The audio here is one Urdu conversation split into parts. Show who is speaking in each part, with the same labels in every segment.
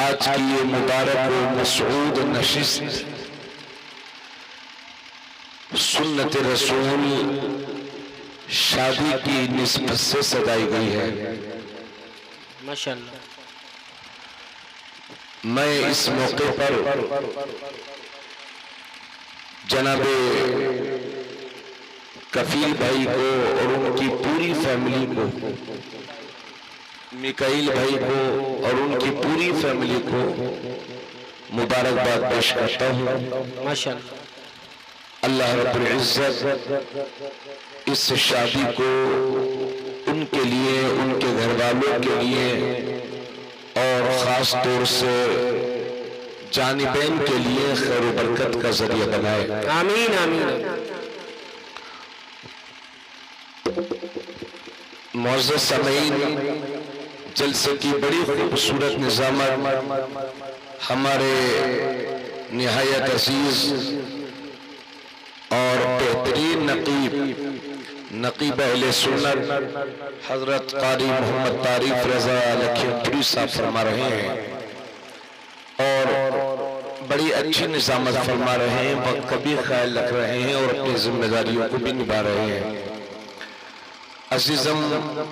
Speaker 1: آج کی یہ مبارک و مسعود نشست سنت رسول شادی کی نسبت سے سجائی گئی ہے۔
Speaker 2: ماشاءاللہ۔
Speaker 1: میں اس موقع پر جناب کفیل بھائی کو اور ان کی پوری فیملی کو، میکائیل بھائی کو اور ان کی پوری فیملی کو مبارکباد پیش کرتا ہوں۔
Speaker 2: ماشاءاللہ۔
Speaker 1: اللہ رب العزت اس شادی کو ان کے لیے، ان کے گھر والوں کے لیے اور خاص طور سے جانبین کے لیے خیر و برکت کا ذریعہ بنائے۔
Speaker 2: آمین آمین۔
Speaker 1: معزز سامعین، جلسے کی بڑی خوبصورت نظامت ہمارے نہایت عزیز اور بہترین نقیب اہل سنت حضرت قاری محمد طارق رضا لکھیم پوری صاحب فرما رہے ہیں اور بڑی اچھی نظامت فرما رہے ہیں، وقت کا بھی خیال رکھ رہے ہیں اور اپنی ذمہ داریوں کو بھی نبھا رہے ہیں۔ عزیزم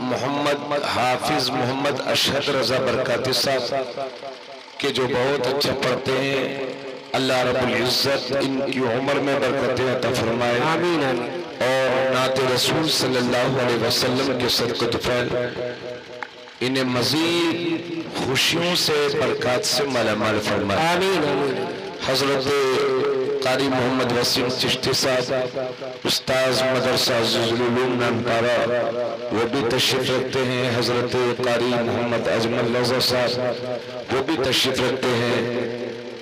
Speaker 1: محمد حافظ محمد اشہد رضا برکاتی صاحب کہ جو بہت اچھا پڑھتے ہیں، اللہ رب العزت ان کی عمر میں برکتیں عطا فرمائے
Speaker 2: آمین آمین۔
Speaker 1: اور نعت رسول صلی اللہ علیہ وسلم کے صدقہ طفیل انہیں مزید خوشیوں سے برکات سے مالا مال فرمائے۔
Speaker 2: آمین آمین۔
Speaker 1: حضرت قاری محمد وسیم چشتی صاحب استاذ مدرسہ عزیز العلوم نانپارہ وہ بھی تشریف رکھتے ہیں، حضرت قاری محمد اجمل رضا صاحب وہ بھی تشریف رکھتے ہیں۔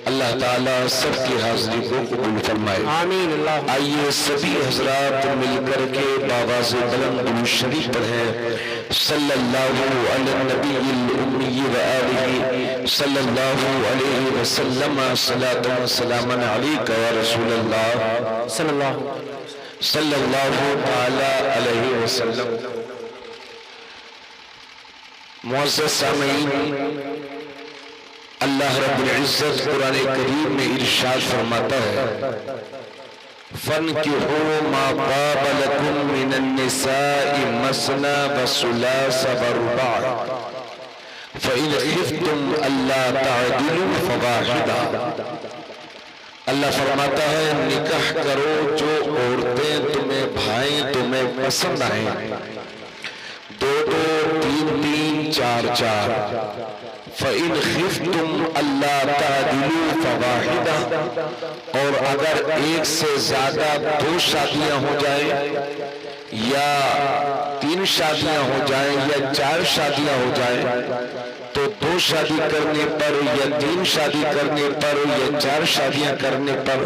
Speaker 1: اللہ تعالیٰ سب کی حاضری کو قبول فرمائے۔
Speaker 2: آمین اللہ۔
Speaker 1: آئیے سبھی حضرات مل کر کے باواز بلند درود شریف پڑھیں۔ صلی اللہ علی النبی الامی وآلہ صلی اللہ علیہ وسلم صلاة و سلاما علیک یا رسول اللہ صلی اللہ علیہ وسلم۔ معزز سامعین، اللہ رب العزت قرآن کریم میں ارشاد فرماتا ہے فَانْكِحُوا مَا طَابَ لَكُم مِّنَ النِّسَاءِ مَثْنَىٰ وَثُلَاثَ وَرُبَاعَ فَإِنْ خِفْتُمْ أَلَّا تَعْدِلُوا فَوَاحِدَةً۔ اللہ فرماتا ہے نکاح کرو جو عورتیں تمہیں بھائیں، تمہیں پسند آئیں، دو دو، تین تین، چار چار۔ فَإِنْ خِفْتُمْ أَلَّا تَعْدِلُوا فَوَاحِدَةً، اور اگر ایک سے زیادہ دو شادیاں ہو جائیں یا تین شادیاں ہو جائیں یا چار شادیاں ہو جائیں تو دو شادی کرنے پر یا تین شادی کرنے پر یا چار شادیاں کرنے پر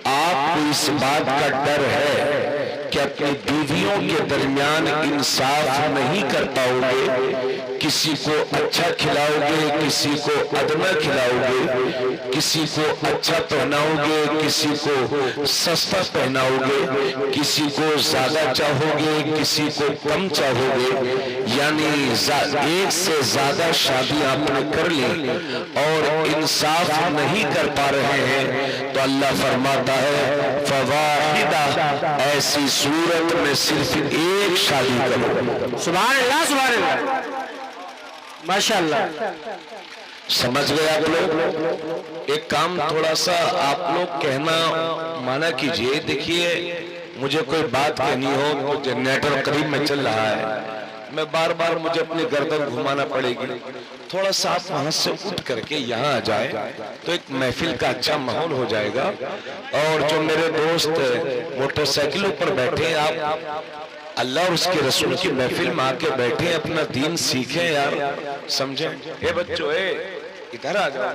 Speaker 1: آپ کو اس بات کا ڈر ہے کہ اپنی بیویوں کے درمیان انصاف نہیں کر پاؤ گے، کسی کو اچھا کھلاؤ گے، کسی کو ادنا کھلاؤ گے، کسی کو اچھا پہناؤ گے، کسی کو سستا پہناؤ گے، کسی کو زیادہ چاہو گے، کسی کو کم چاہو گے، یعنی ایک سے زیادہ شادی آپ نے کر لی اور انصاف نہیں کر پا رہے ہیں تو اللہ فرماتا ہے فواحدہ، ایسی صورت میں صرف ایک شادی کرو۔
Speaker 2: سبحان اللہ سبحان اللہ ماشاءاللہ۔
Speaker 1: سمجھ گئے آپ لوگ؟ ایک کام تھوڑا سا آپ لوگ کہنا مانا کیجئے، دیکھیے مجھے کوئی بات کہنی ہو تو جنریٹر قریب میں چل رہا ہے، میں بار بار مجھے اپنی گردن گھمانا پڑے گی، تھوڑا سا آپ وہاں سے اٹھ کر کے یہاں آ جائیں تو ایک محفل کا اچھا ماحول ہو جائے گا۔ اور جو میرے دوست موٹر سائیکلوں پر بیٹھے ہیں، آپ اللہ اور اس کے رسول کی محفل میں آ کے بیٹھیں، اپنا دین سیکھیں یار، سمجھیں۔ اے بچوں، اے ادھر آ جاؤ،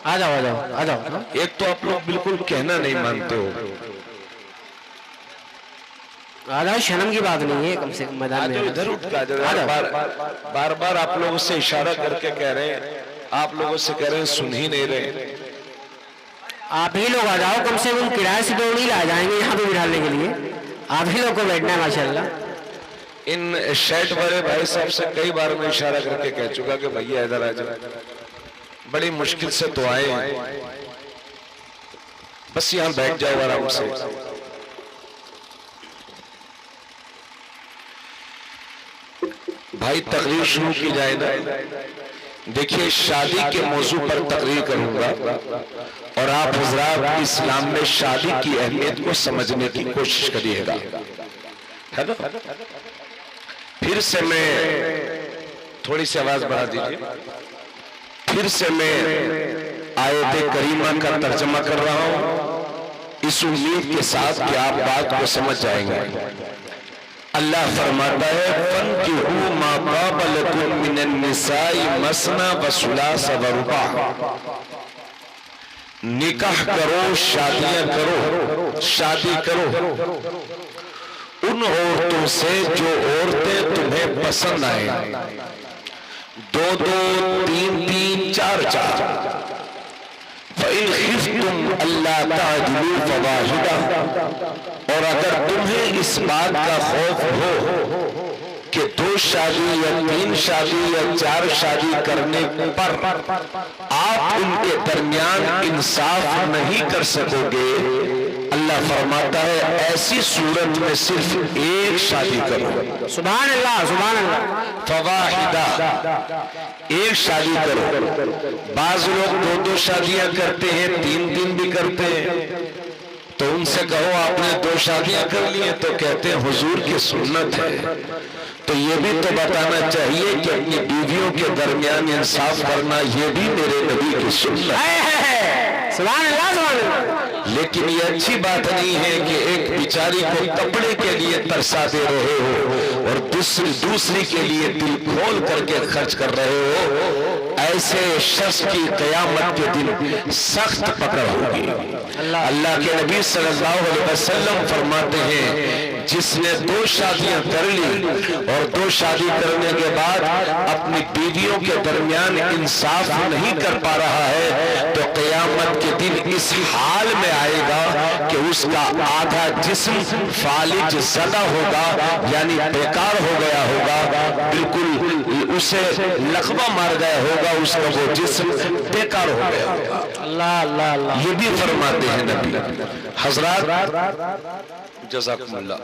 Speaker 2: آ جاؤ آ جاؤ آ جاؤ۔
Speaker 1: ایک تو آپ لوگ بالکل کہنا نہیں مانتے ہو،
Speaker 2: آ جاؤ، شرم کی بات نہیں ہے، کم سے کم میدان میں
Speaker 1: ادھر اٹھ کے آ جاؤ۔ بار بار آپ لوگوں سے اشارہ کر کے کہہ رہے ہیں، آپ لوگوں سے کہہ رہے ہیں، سن ہی نہیں رہے۔
Speaker 2: آپ ہی لوگ آ جاؤ، کم سے کم کرایہ سے دوڑ نہیں لا جائیں گے یہاں پہ بٹھانے کے لیے، آپ ہی لوگ کو بیٹھنا ہے ماشاءاللہ۔
Speaker 1: ان شیٹ والے بھائی صاحب سے کئی بار میں اشارہ کر کے کہہ چکا کہ بھائیہ ادھر آ جائے، بڑی مشکل سے تو آئے ہیں، بس یہاں بیٹھ جاؤ آرام سے. بھائی تقریر شروع کی جائے نا. دیکھیے شادی کے موضوع پر تقریر کروں گا اور آپ حضرات اسلام میں شادی کی اہمیت کو سمجھنے کی کوشش کریے گا. ہے نا؟ پھر سے میں تھوڑی سی آواز بڑھا دیجیے. پھر سے میں آیت کریمہ کا ترجمہ کر رہا ہوں اس امید کے ساتھ کہ آپ بات کو سمجھ جائیں گے. اللہ فرماتا ہے فَانْكِحُوا مَا طَابَ لَكُم مِّنَ النِّسَاءِ مَثْنَىٰ وَثُلَاثَ وَرُبَاعَ. نکاح کرو، شادیاں کرو، شادی کرو ان عورتوں سے جو عورتیں تمہیں پسند آئیں. دو دو، تین تین، چار چار. فَإِنْ خِفْتُمْ أَلَّا تَعْدِلُوا فَوَاحِدَةً. اور اگر تمہیں اس بات کا خوف ہو کہ دو شادی یا تین شادی یا چار شادی کرنے پر آپ ان کے درمیان انصاف نہیں کر سکو گے، اللہ فرماتا ہے ایسی صورت میں صرف ایک شادی کرو.
Speaker 2: سبحان اللہ سبحان اللہ.
Speaker 1: فواحدہ، ایک شادی کرو. بعض لوگ دو دو شادیاں کرتے ہیں، تین تین بھی کرتے ہیں. تو ان سے کہو آپ نے دو شادیاں کر لی ہیں تو کہتے ہیں حضور کی سنت ہے. تو یہ بھی تو بتانا چاہیے کہ اپنی بیویوں کے درمیان انصاف کرنا یہ بھی میرے نبی کی سنت ہے.
Speaker 2: سبحان اللہ سبحان اللہ.
Speaker 1: لیکن یہ اچھی بات نہیں ہے کہ ایک بیچاری کو کپڑے کے لیے ترسا دے رہے ہو اور دوسری کے لیے دل کھول کر کے خرچ کر رہے ہو. ایسے شخص کی قیامت کے دن سخت پکڑ ہوگی. اللہ کے نبی صلی اللہ علیہ وسلم فرماتے ہیں جس نے دو شادیاں کر لی اور دو شادی کرنے کے بعد اپنی بیویوں کے درمیان انصاف نہیں کر پا رہا ہے تو قیامت کے دن اس حال میں آئے گا کہ اس کا آدھا جسم فالج زدہ ہوگا، یعنی بیکار ہو گیا ہوگا، بالکل اسے لقبہ مار گیا ہوگا، اس کا وہ جسم بیکار ہو گیا ہوگا.
Speaker 2: اللہ اللہ اللہ.
Speaker 1: یہ بھی فرماتے ہیں نبی. حضرات جزاکم اللہ.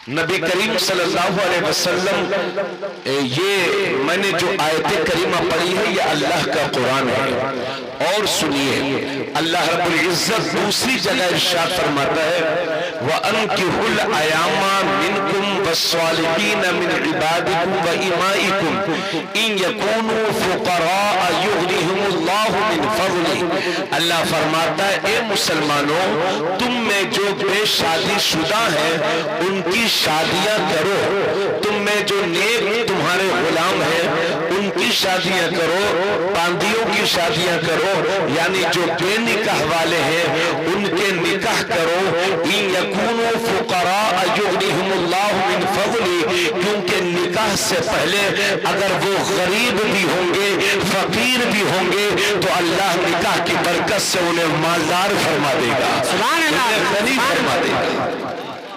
Speaker 1: نبی کریم صلی اللہ علیہ وسلم یہ میں نے جو آیت کریمہ پڑھی ہے یہ اللہ کا قرآن ہے. اور سنیے اللہ رب العزت دوسری جگہ ارشاد فرماتا ہے وَأَنْكِحُوا الْأَيَامَ مِنْكُمْ وَالصَّالِحِينَ مِنْ عِبَادِكُمْ وَإِمَائِكُمْ إِنْ يَكُونُوا فُقَرَاءَ يُغْنِهِمُ اللَّهُ مِنْ فَضْلِهِ. اللہ فرماتا ہے اے مسلمانوں تم میں جو بے شادی شدہ ہیں ان کی شادیاں کرو، تم میں جو نیک تمہارے غلام ہیں ان کی شادیاں کرو، باندیوں کی شادیاں کرو، یعنی جو بے نکاح والے ہیں ان کے نکاح کرو. ان یکونوا فقراء یغنیہم اللہ من فضلہ، کیونکہ نکاح سے پہلے اگر وہ غریب بھی ہوں گے فقیر بھی ہوں گے تو اللہ نکاح کی برکت سے انہیں مالدار فرما دے گا، انہیں غنی فرما دے گا.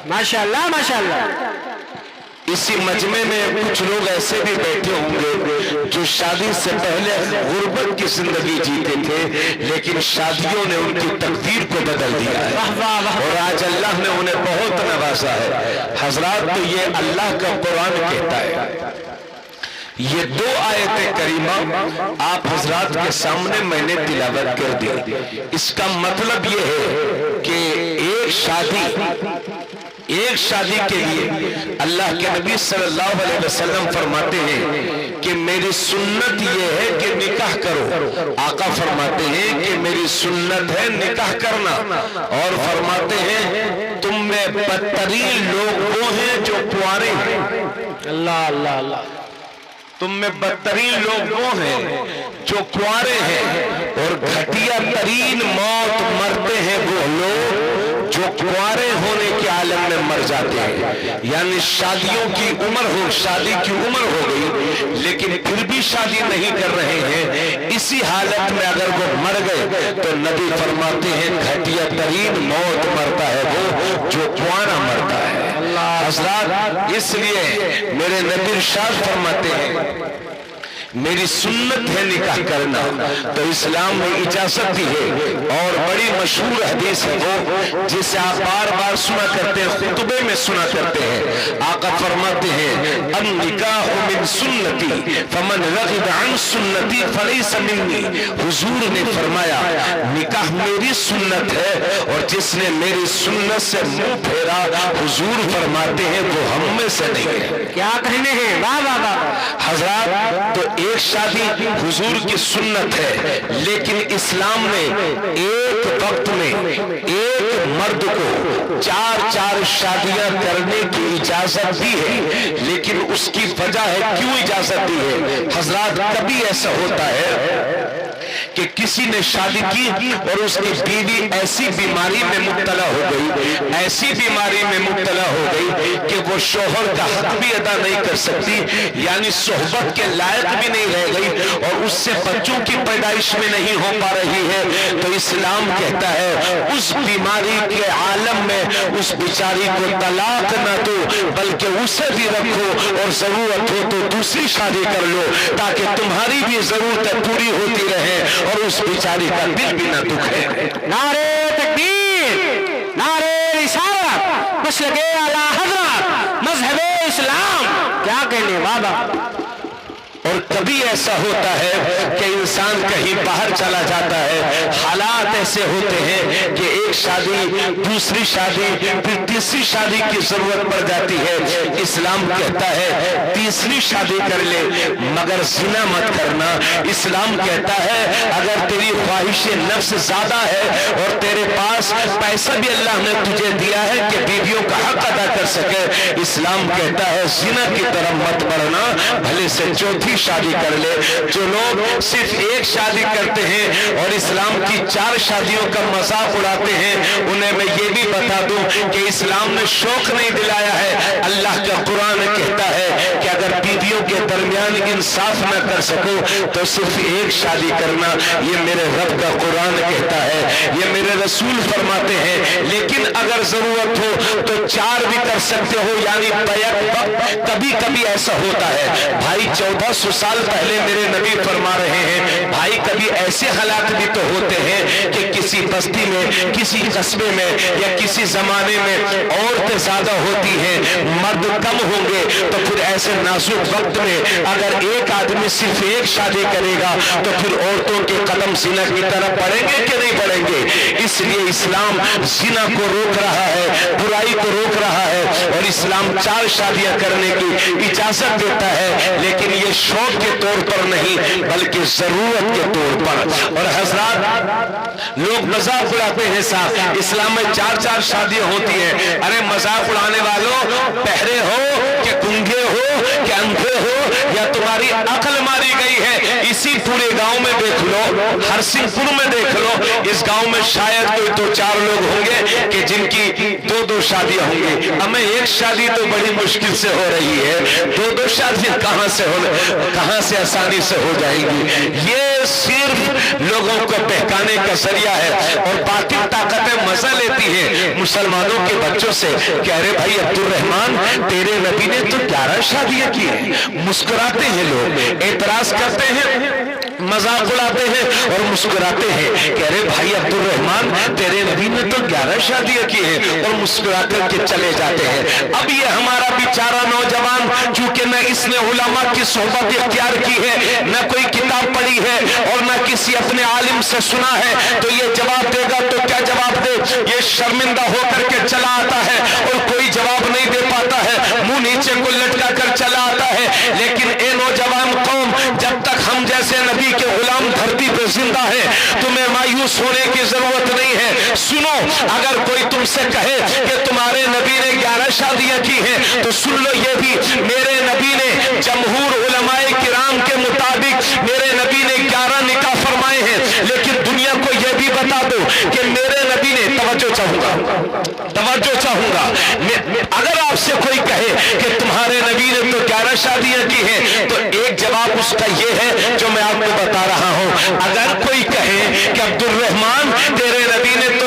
Speaker 2: ماشاءاللہ ماشاءاللہ.
Speaker 1: اسی مجمع میں کچھ لوگ ایسے بھی بیٹھے ہوں گے جو شادی سے پہلے غربت کی زندگی جیتے تھے لیکن شادیوں نے ان کی تقدیر کو بدل دیا ہے اور آج اللہ نے انہیں بہت نوازا ہے. حضرات تو یہ اللہ کا قرآن کہتا ہے. یہ دو آیت کریمہ آپ حضرات کے سامنے میں نے تلاوت کر دی. اس کا مطلب یہ ہے کہ ایک شادی کے لیے اللہ کے نبی صلی اللہ علیہ وسلم فرماتے ہیں کہ میری سنت یہ ہے کہ نکاح کرو. آقا فرماتے ہیں کہ میری سنت ہے نکاح کرنا اور فرماتے ہیں تم میں بدترین لوگ وہ ہیں جو کنوارے ہیں.
Speaker 2: اللہ اللہ اللہ.
Speaker 1: تم میں بدترین لوگ وہ ہیں جو کنوارے ہیں اور گھٹیا ترین موت مرتے ہیں وہ لوگ جو کنوارے ہونے کے عالم میں مر جاتے ہیں. یعنی شادیوں کی عمر شادی کی عمر ہو گئی لیکن پھر بھی شادی نہیں کر رہے ہیں. اسی حالت میں اگر وہ مر گئے تو نبی فرماتے ہیں گھٹیا ترین موت مرتا ہے وہ جو کنوارا مرتا ہے. حضرات اس لیے میرے نبی ارشاد فرماتے ہیں میری سنت ہے نکاح کرنا، تو اسلام نے اجازت دی ہے۔ اور بڑی مشہور حدیث ہے وہ جسے آپ بار بار سنا کرتے ہیں، خطبے میں سنا کرتے ہیں۔ آقا فرماتے ہیں النکاح من سنتی فمن رغب عن سنتی فلیس منی۔ حضور نے فرمایا نکاح میری سنت ہے، اور جس نے میری سنت سے منہ پھیرا، حضور فرماتے ہیں وہ ہم میں سے نہیں ہے۔
Speaker 2: کیا کہنے ہیں، واہ واہ واہ
Speaker 1: حضرات، تو ایک شادی حضور کی سنت ہے، لیکن اسلام نے ایک وقت میں ایک مرد کو 4 شادیاں کرنے کی اجازت دی ہے۔ لیکن اس کی وجہ ہے کیوں اجازت دی ہے؟ حضرات، کبھی ایسا ہوتا ہے کہ کسی نے شادی کی اور اس کی بیوی ایسی بیماری میں مبتلا ہو گئی، ایسی بیماری میں مبتلا ہو گئی کہ وہ شوہر کا حق بھی ادا نہیں کر سکتی، یعنی صحبت کے لائق بھی نہیں رہ گئی، اور اس سے بچوں کی پیدائش میں نہیں ہو پا رہی ہے۔ تو اسلام کہتا ہے اس بیماری کے عالم میں اس بیچاری کو طلاق نہ دو، بلکہ اسے بھی رکھو، اور ضرورت ہو تو دوسری شادی کر لو، تاکہ تمہاری بھی ضرورتیں پوری ہوتی رہے اور اس بیچاری کا دل بھی نہ دکھے۔
Speaker 2: نعرے تکبیر، نعرے رسالت، مسلک اعلیٰ حضرت، مذہب اسلام، کیا کہنے بابا۔
Speaker 1: اور کبھی ایسا ہوتا ہے کہ انسان کہیں باہر چلا جاتا ہے، حالات ایسے ہوتے ہیں کہ ایک شادی، دوسری شادی، پھر تیسری شادی کی ضرورت پڑ جاتی ہے۔ اسلام کہتا ہے تیسری شادی کر لے مگر زنا مت کرنا۔ اسلام کہتا ہے اگر تیری خواہش نفس زیادہ ہے اور تیرے پاس پیسہ بھی اللہ نے تجھے دیا ہے کہ بیویوں کا حق ادا کر سکے، اسلام کہتا ہے زنا کی طرف مت بڑھنا، بھلے سے چوتھی شادی کر لے۔ جو لوگ صرف ایک شادی کرتے ہیں اور اسلام کی 4 شادیوں کا مذاق اڑاتے ہیں، انہیں میں یہ بھی بتا دوں کہ اسلام نے شوق نہیں دلایا ہے۔ اللہ کا قرآن کہتا ہے کہ اگر بیویوں کے درمیان انصاف نہ کر سکو تو صرف ایک شادی کرنا، یہ میرے رب کا قرآن کہتا ہے، یہ میرے رسول فرماتے ہیں۔ لیکن اگر ضرورت ہو تو 4 بھی کر سکتے ہو، یعنی بیک وقت۔ کبھی کبھی ایسا ہوتا ہے بھائی، 1400 سال پہلے میرے نبی فرما رہے ہیں بھائی، کبھی ایسے حالات بھی تو ہوتے ہیں کہ کسی بستی میں، کسی قصبے میں یا کسی زمانے میں عورتیں زیادہ ہوتی ہیں، مرد کم ہوں گے، تو پھر ایسے نازک وقت میں اگر ایک آدمی صرف ایک شادی کرے گا تو پھر عورتوں کے قدم زنا کی طرف بڑھیں گے کہ نہیں بڑھیں گے؟ اس لیے اسلام زنا کو روک رہا ہے، برائی کو روک رہا ہے، اور اسلام 4 شادیاں کرنے کی اجازت دیتا ہے، لیکن یہ شوق کے طور پر نہیں بلکہ ضرورت کے طور پر۔ اور حضرات، لوگ مذاق اڑاتے ہیں صاحب اسلام میں 4 شادیاں ہوتی ہیں۔ ارے مذاق اڑانے والوں، بہرے ہو کہ گنگے ہو کہ اندھے ہو یا تمہاری عقل ماری گئی ہے، اسی پورے گاؤں میں دیکھ لو، ہر سنگھ پور میں دیکھ لو، اس گاؤں میں شاید کوئی 2-4 لوگ ہوں گے کہ جن کی 2 شادیاں ہوں گی۔ ہمیں ایک شادی تو بڑی مشکل سے ہو رہی ہے، 2 شادیاں کہاں سے آسانی سے ہو جائیں گی؟ یہ صرف لوگوں کو بہکانے کا ذریعہ ہے، اور باطل طاقتیں مزہ لیتی ہیں مسلمانوں کے بچوں سے کہ ارے بھائی عبد الرحمن، تیرے نبی نے تو 11 شادیاں کی ہیں۔ مسکراتے ہیں لوگ، اعتراض کرتے ہیں، مذاق اڑاتے ہیں اور مسکراتے ہیں کہ ارے بھائی عبد الرحمن، تیرے نبی نے تو 11 شادیاں کی ہیں، اور مسکرا کر کے چلے جاتے ہیں۔ اب یہ ہمارا بیچارہ نوجوان، چونکہ نہ اس نے علماء کی صحبت اختیار کی ہے، نہ کوئی کتاب پڑھی ہے، اور نہ کسی اپنے عالم سے سنا ہے، تو یہ جواب دے گا تو کیا جواب دے؟ یہ شرمندہ ہو کر کے چلا آتا ہے اور کوئی جواب نہیں دے پاتا ہے، منہ نیچے کو لٹکا کر چلا آتا ہے۔ لیکن اے نوجوان قوم، جب تک ہم جیسے نبی کے غلام دھرتی پہ زندہ ہے، تمہیں مایوس ہونے کی ضرورت نہیں ہے۔ سنو، اگر کوئی تم سے کہے کہ تمہارے نبی نے 11 شادیاں کی ہیں، تو سن لو یہ بھی، میرے نبی نے جمہور علماء کرام کے مطابق میرے نبی نے 11 نکاح فرمائے ہیں۔ لیکن دنیا کو یہ بھی بتا دو کہ میرے نبی نے، توجہ چاہوں گا، اگر آپ سے کوئی کہے کہ تمہارے نبی نے تو 11 شادیاں کی ہیں، تو ایک جواب اس کا یہ ہے جو میں آپ کو بتا رہا ہوں۔ اگر کوئی کہے کہ عبد الرحمن، تیرے نبی نے تو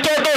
Speaker 1: 2-2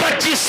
Speaker 1: 25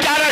Speaker 1: 11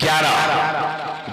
Speaker 1: 11।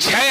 Speaker 1: 6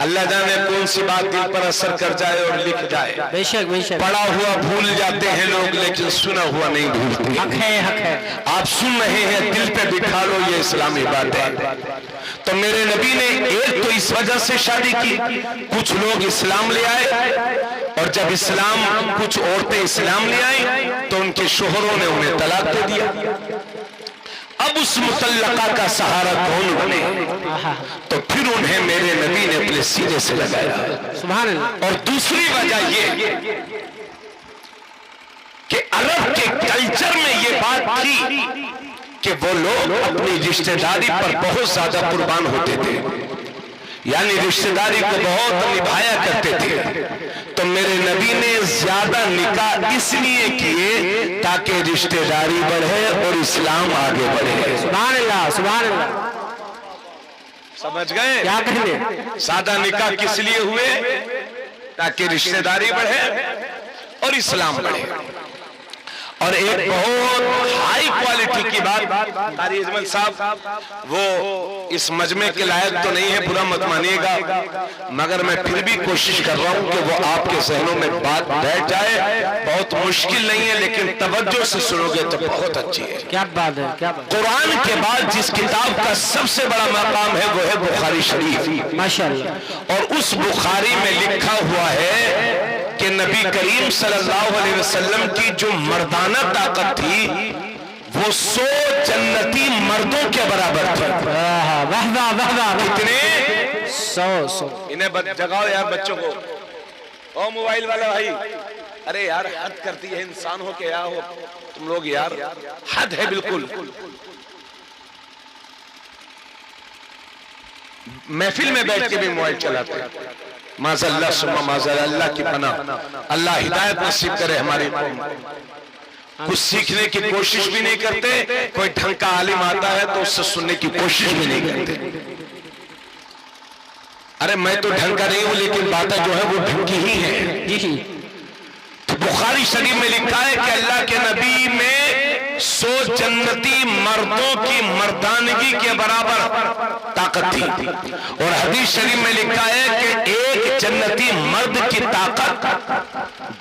Speaker 1: اللہ جانے کون سی بات دل پر اثر کر جائے اور لکھ جائے.
Speaker 2: بے شک بے شک.
Speaker 1: پڑھا ہوا بھول جاتے ہیں لوگ لیکن سنا ہوا نہیں بھولتے.
Speaker 2: حق ہے حق ہے.
Speaker 1: آپ سن رہے ہیں دل پہ بٹھا لو یہ اسلامی بات ہے. تو میرے نبی نے ایک تو اس وجہ سے شادی کی, کچھ لوگ اسلام لے آئے اور جب کچھ عورتیں اسلام لے آئیں تو ان کے شوہروں نے انہیں طلاق دے دیا. اب اس مطلقہ کا سہارا کون بنے؟ تو پھر انہیں میرے نبی نے اپنے سینے سے لگایا.
Speaker 2: سبحان اللہ.
Speaker 1: اور دوسری وجہ یہ کہ عرب کے کلچر میں یہ بات تھی کہ وہ لوگ اپنی رشتہ داری پر بہت زیادہ قربان ہوتے تھے, یعنی رشتہ داری کو بہت نبھایا کرتے تھے. تو میرے نبی نے زیادہ نکاح اس لیے کیے تاکہ رشتہ داری بڑھے اور اسلام آگے بڑھے.
Speaker 2: سبحان اللہ سبحان اللہ.
Speaker 1: سمجھ گئے؟
Speaker 2: کیا کہنے؟
Speaker 1: سادہ نکاح کس لیے ہوئے؟ تاکہ رشتہ داری بڑھے اور اسلام بڑھے. اور ایک بہت ہائی کوالٹی کی بات, قاری اجمل صاحب وہ اس مجمع کے لائق تو نہیں ہے, برا مت مانیے گا, مگر میں پھر بھی کوشش کر رہا ہوں کہ وہ آپ کے ذہنوں میں بات بیٹھ جائے. بہت مشکل نہیں ہے لیکن توجہ سے سنو گے تو بہت اچھی ہے.
Speaker 2: کیا بات ہے کیا بات.
Speaker 1: قرآن کے بعد جس کتاب کا سب سے بڑا مقام ہے وہ ہے بخاری شریف.
Speaker 2: ماشاءاللہ. اور
Speaker 1: اس بخاری میں لکھا ہوا ہے کہ نبی کریم صلی اللہ علیہ وسلم کی جو مردانہ طاقت تھی وہ 100 جنتی مردوں کے برابر تھی. کتنے؟
Speaker 2: 100.
Speaker 1: انہیں جگاؤ یار بچوں کو. او موبائل والا بھائی, ارے یار حد کرتی ہے انسان ہو کہ یا ہو تم لوگ, یار حد ہے بالکل. محفل میں بیٹھ کے بھی موبائل چلاتے ہیں. معاذ اللہ ثم معاذ اللہ کی پناہ. اللہ ہدایت نصیب کرے ہماری قوم. کچھ سیکھنے کی کوشش بھی نہیں کرتے, کوئی ڈھنگ کا عالم آتا ہے تو اس سے سننے کی کوشش بھی نہیں کرتے. ارے میں تو ڈھنگ کا نہیں ہوں لیکن باتیں جو ہے وہ ڈھنگ کی ہی ہیں. بخاری شریف میں لکھا ہے کہ اللہ کے نبی میں 100 جنتی مردوں کی مردانگی کے برابر طاقت تھی. اور حدیث شریف میں لکھا ہے کہ ایک جنتی مرد کی طاقت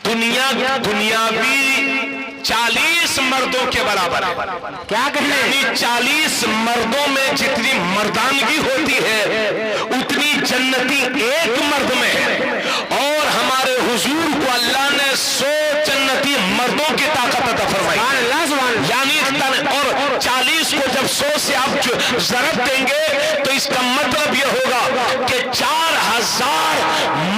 Speaker 1: دنیاوی 40 مردوں کے برابر ہے.
Speaker 2: کیا کہنے؟
Speaker 1: یعنی 40 مردوں میں جتنی مردانگی ہوتی ہے اتنی جنتی ایک مرد میں ہے. اور ہمارے حضور کو اللہ نے 100 جنتی مردوں کی طاقت عطا فرمائی. یعنی اور 40 کو جب 100 سے آپ ضرب دیں گے تو اس کا مطلب یہ ہوگا کہ 4000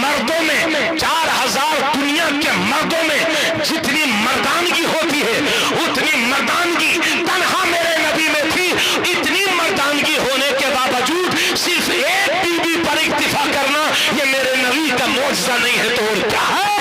Speaker 1: مردوں میں 4000 دنیا کے مردوں میں جتنی مردانگی ہوتی ہے اتنی مردانگی تنہا میرے نبی میں تھی. اتنی مردانگی ہونے کے باوجود صرف ایک بی بی پر اکتفا کرنا یہ میرے نبی کا معجزہ نہیں ہے تو اور کیا ہے؟